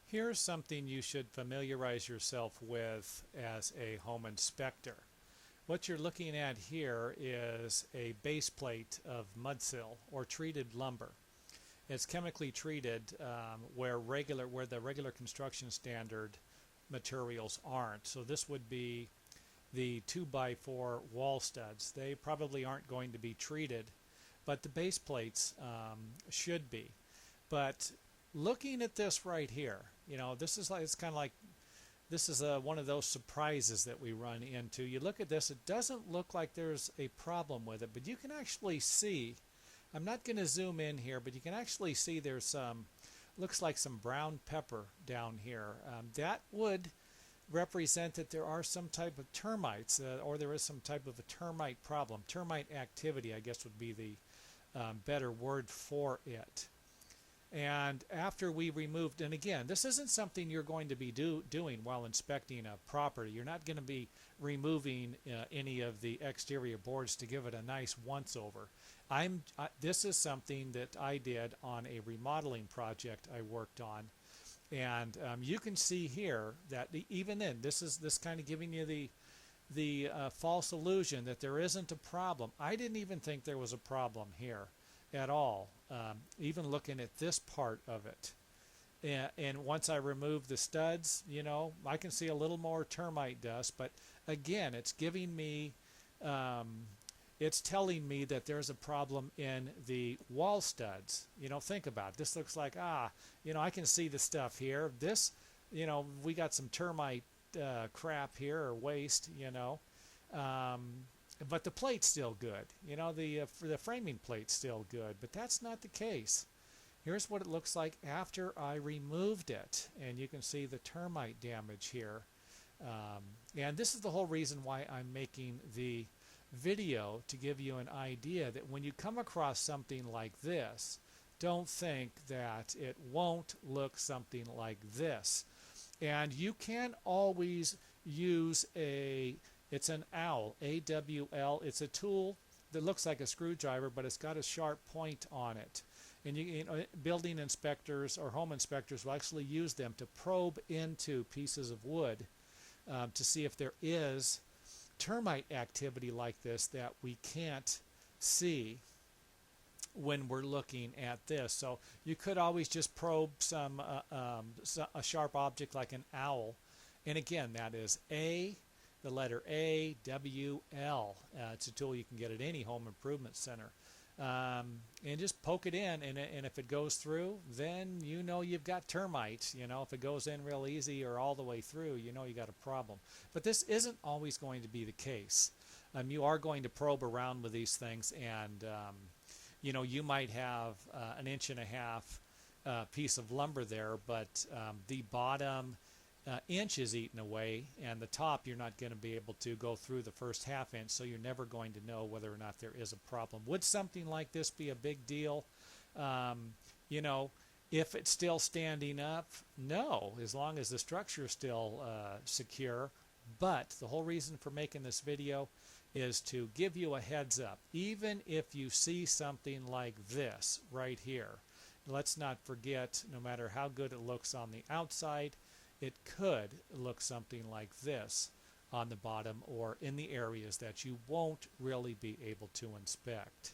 Here's something you should familiarize yourself with as a home inspector. What you're looking at here is a base plate of mudsill or treated lumber. It's chemically treated where the regular construction standard materials aren't. So this would be the 2 by 4 wall studs. They probably aren't going to be treated, but the base plates should be. But looking at this right here, this is like it's kind of like this is one of those surprises that we run into. You look at this, it doesn't look like there's a problem with it, but you can actually see. I'm not going to zoom in here, but you can actually see there's some, looks like some brown pepper down here. That would represent that there are some type of termites, or there is some type of a termite problem. Termite activity, I guess, would be the better word for it. And after we removed, and again, this isn't something you're going to be doing while inspecting a property. You're not going to be removing any of the exterior boards to give it a nice once-over. This is something that I did on a remodeling project I worked on. And you can see here that even then, this kind of giving you the false illusion that there isn't a problem. I didn't even think there was a problem here at all, even looking at this part of it. And once I remove the studs, I can see a little more termite dust, but again, it's giving me, it's telling me that there's a problem in the wall studs. Think about it. This looks like, I can see the stuff here. This, we got some termite crap here, or waste, but the plate's still good. The framing plate's still good, but that's not the case. Here's what it looks like after I removed it, and you can see the termite damage here. And this is the whole reason why I'm making the video, to give you an idea that when you come across something like this, don't think that it won't look something like this. And you can always use it's an owl, A-W-L. It's a tool that looks like a screwdriver, but it's got a sharp point on it. And building inspectors or home inspectors will actually use them to probe into pieces of wood to see if there is termite activity like this that we can't see when we're looking at this. So you could always just probe a sharp object like an owl. And again, that is the letter A-W-L. It's a tool you can get at any home improvement center. And just poke it in, and if it goes through, then you've got termites. If it goes in real easy or all the way through, you got a problem. But this isn't always going to be the case. You are going to probe around with these things, and you might have an 1.5 inch piece of lumber there, but the bottom inch is eaten away, and the top you're not going to be able to go through the first 1/2 inch, so you're never going to know whether or not there is a problem. Would something like this be a big deal? If it's still standing up, no, as long as the structure is still secure. But the whole reason for making this video is to give you a heads up. Even if you see something like this right here, let's not forget, no matter how good it looks on the outside, it could look something like this on the bottom or in the areas that you won't really be able to inspect.